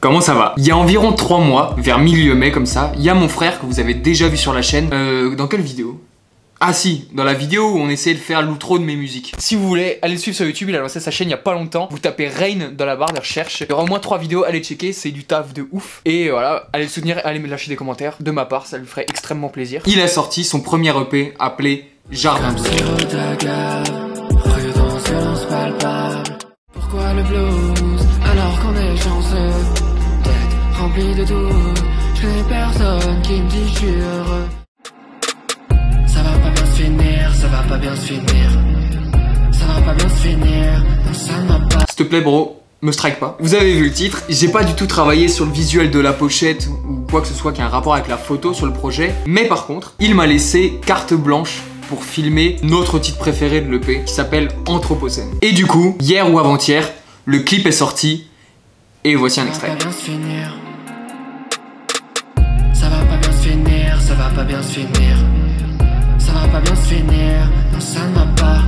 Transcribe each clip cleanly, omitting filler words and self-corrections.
comment ça va? Il y a environ 3 mois, vers milieu mai comme ça, il y a mon frère que vous avez déjà vu sur la chaîne. Dans quelle vidéo? Ah si, dans la vidéo où on essayait de faire l'outro de mes musiques. Si vous voulez, allez le suivre sur YouTube, il a lancé sa chaîne il y a pas longtemps. Vous tapez Rain dans la barre de recherche. Il y aura au moins 3 vidéos, allez checker, c'est du taf de ouf. Et voilà, allez le soutenir, allez me lâcher des commentaires. De ma part, ça lui ferait extrêmement plaisir. Il a sorti son premier EP appelé Jardin. Pourquoi le blues alors qu'on est chanceux d'être rempli de doutes? Je connais personne qui me dit je suis heureux. Ça va pas bien se finir, ça va pas bien se finir. Ça va pas bien se finir, non ça ne va pas. S'il te plaît bro, me strike pas. Vous avez vu le titre, j'ai pas du tout travaillé sur le visuel de la pochette ou quoi que ce soit qui a un rapport avec la photo sur le projet. Mais par contre, il m'a laissé carte blanche pour filmer notre titre préféré de l'EP qui s'appelle Anthropocène. Et du coup, hier ou avant-hier, le clip est sorti et voici un extrait. Ça va pas bien se finir. Ça va pas bien se finir, ça va pas bien se finir. Ça va pas bien se finir, non ça ne va pas.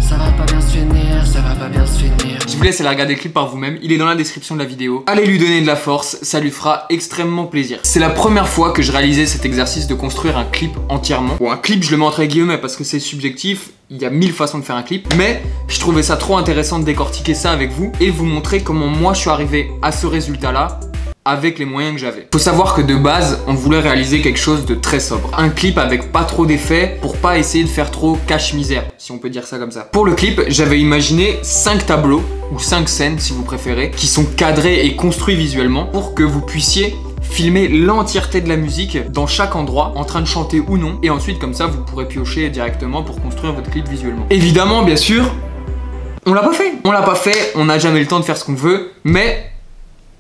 Ça va pas bien se finir, ça va pas bien se finir. Je vous laisse aller regarder le clip par vous-même, il est dans la description de la vidéo. Allez lui donner de la force, ça lui fera extrêmement plaisir. C'est la première fois que je réalisais cet exercice de construire un clip entièrement. Bon, un clip je le mets entre guillemets parce que c'est subjectif, il y a 1000 façons de faire un clip. Mais je trouvais ça trop intéressant de décortiquer ça avec vous et vous montrer comment moi je suis arrivé à ce résultat-là avec les moyens que j'avais. Faut savoir que de base, on voulait réaliser quelque chose de très sobre. Un clip avec pas trop d'effets pour pas essayer de faire trop cache-misère, si on peut dire ça comme ça. Pour le clip, j'avais imaginé 5 tableaux, ou 5 scènes si vous préférez, qui sont cadrés et construits visuellement pour que vous puissiez filmer l'entièreté de la musique dans chaque endroit, en train de chanter ou non, et ensuite comme ça vous pourrez piocher directement pour construire votre clip visuellement. Évidemment, bien sûr, on l'a pas fait. On l'a pas fait, on n'a jamais le temps de faire ce qu'on veut, mais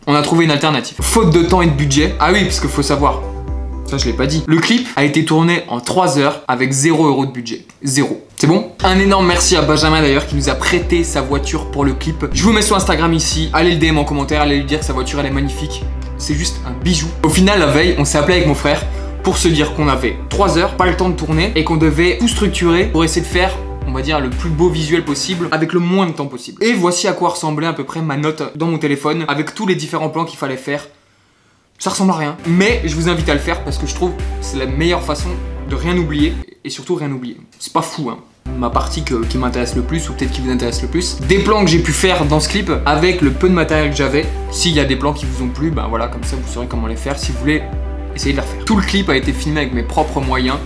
on a trouvé une alternative. Faute de temps et de budget. Ah oui, parce qu'il faut savoir, ça je l'ai pas dit. Le clip a été tourné en 3 heures avec 0 € de budget. 0. C'est bon? Un énorme merci à Benjamin d'ailleurs qui nous a prêté sa voiture pour le clip. Je vous mets sur Instagram ici. Allez le DM en commentaire, allez lui dire que sa voiture elle est magnifique. C'est juste un bijou. Au final, la veille, on s'est appelé avec mon frère pour se dire qu'on avait 3 heures, pas le temps de tourner et qu'on devait tout structurer pour essayer de faire, on va dire, le plus beau visuel possible avec le moins de temps possible. Et voici à quoi ressemblait à peu près ma note dans mon téléphone avec tous les différents plans qu'il fallait faire. Ça ressemble à rien, mais je vous invite à le faire parce que je trouve que c'est la meilleure façon de rien oublier et surtout rien oublier. C'est pas fou, hein. Ma partie qui m'intéresse le plus ou peut-être qui vous intéresse le plus. Des plans que j'ai pu faire dans ce clip avec le peu de matériel que j'avais. S'il y a des plans qui vous ont plu, ben voilà, comme ça vous saurez comment les faire si vous voulez essayer de les refaire. Tout le clip a été filmé avec mes propres moyens.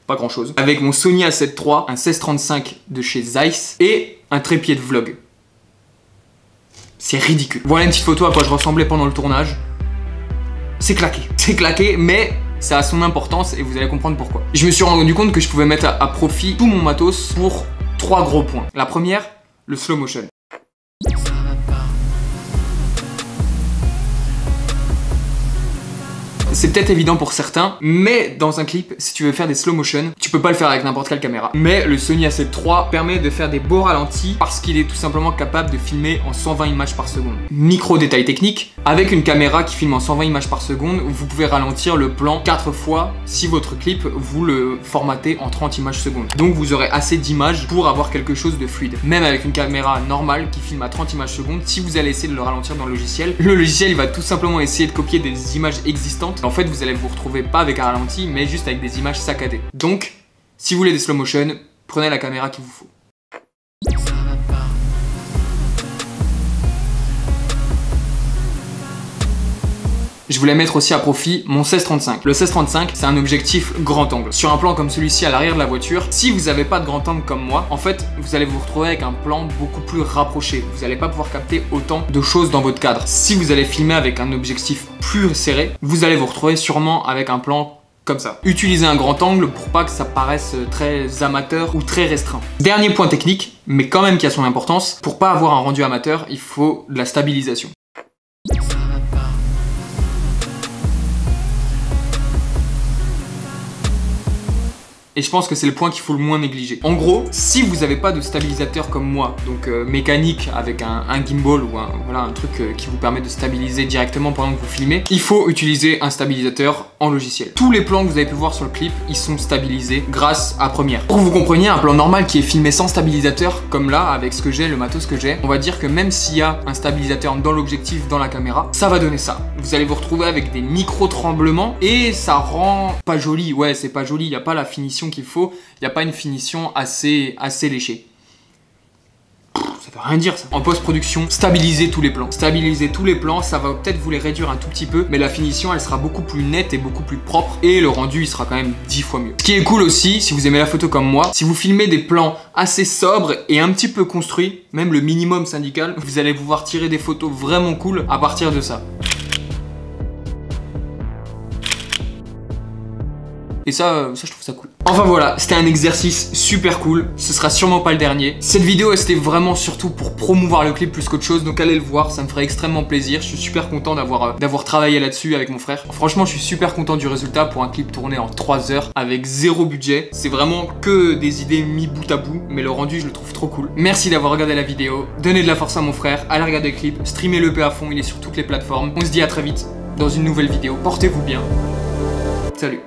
Pas grand chose. Avec mon Sony A7 III, un 1635 de chez Zeiss et un trépied de vlog. C'est ridicule. Voilà une petite photo à quoi je ressemblais pendant le tournage. C'est claqué, mais ça a son importance et vous allez comprendre pourquoi. Je me suis rendu compte que je pouvais mettre à profit tout mon matos pour 3 gros points. La première, le slow motion. C'est peut-être évident pour certains, mais dans un clip, si tu veux faire des slow motion, tu peux pas le faire avec n'importe quelle caméra. Mais le Sony A7 III permet de faire des beaux ralentis parce qu'il est tout simplement capable de filmer en 120 images par seconde. Micro détail technique, avec une caméra qui filme en 120 images par seconde, vous pouvez ralentir le plan 4 fois si votre clip, vous le formatez en 30 images secondes. Donc vous aurez assez d'images pour avoir quelque chose de fluide. Même avec une caméra normale qui filme à 30 images secondes, si vous allez essayer de le ralentir dans le logiciel il va tout simplement essayer de copier des images existantes. En fait, vous allez vous retrouver pas avec un ralenti, mais juste avec des images saccadées. Donc, si vous voulez des slow motion, prenez la caméra qu'il vous faut. Je voulais mettre aussi à profit mon 1635. Le 1635, c'est un objectif grand angle. Sur un plan comme celui-ci à l'arrière de la voiture, si vous n'avez pas de grand angle comme moi, en fait, vous allez vous retrouver avec un plan beaucoup plus rapproché. Vous n'allez pas pouvoir capter autant de choses dans votre cadre. Si vous allez filmer avec un objectif plus serré, vous allez vous retrouver sûrement avec un plan comme ça. Utilisez un grand angle pour pas que ça paraisse très amateur ou très restreint. Dernier point technique, mais quand même qui a son importance, pour pas avoir un rendu amateur, il faut de la stabilisation. Et je pense que c'est le point qu'il faut le moins négliger. En gros, si vous n'avez pas de stabilisateur comme moi, donc mécanique avec un gimbal ou un truc qui vous permet de stabiliser directement pendant que vous filmez, il faut utiliser un stabilisateur en logiciel. Tous les plans que vous avez pu voir sur le clip, ils sont stabilisés grâce à Premiere. Pour que vous compreniez, un plan normal qui est filmé sans stabilisateur, comme là, avec ce que j'ai, le matos que j'ai, on va dire que même s'il y a un stabilisateur dans l'objectif, dans la caméra, ça va donner ça. Vous allez vous retrouver avec des micro-tremblements et ça rend pas joli. Ouais, c'est pas joli, il n'y a pas la finition qu'il faut, il n'y a pas une finition assez léchée. Ça veut rien dire ça. En post-production, stabilisez tous les plans. Stabilisez tous les plans, ça va peut-être vous les réduire un tout petit peu, mais la finition elle sera beaucoup plus nette et beaucoup plus propre et le rendu il sera quand même 10 fois mieux. Ce qui est cool aussi, si vous aimez la photo comme moi, si vous filmez des plans assez sobres et un petit peu construits, même le minimum syndical, vous allez pouvoir tirer des photos vraiment cool à partir de ça. Et ça je trouve ça cool. Enfin voilà, c'était un exercice super cool. Ce sera sûrement pas le dernier. Cette vidéo, c'était vraiment surtout pour promouvoir le clip plus qu'autre chose. Donc allez le voir, ça me ferait extrêmement plaisir. Je suis super content d'avoir travaillé là-dessus avec mon frère. Franchement, je suis super content du résultat pour un clip tourné en 3 heures avec 0 budget. C'est vraiment que des idées mis bout à bout. Mais le rendu, je le trouve trop cool. Merci d'avoir regardé la vidéo. Donnez de la force à mon frère. Allez regarder le clip. Streamez l'EP à fond. Il est sur toutes les plateformes. On se dit à très vite dans une nouvelle vidéo. Portez-vous bien. Salut.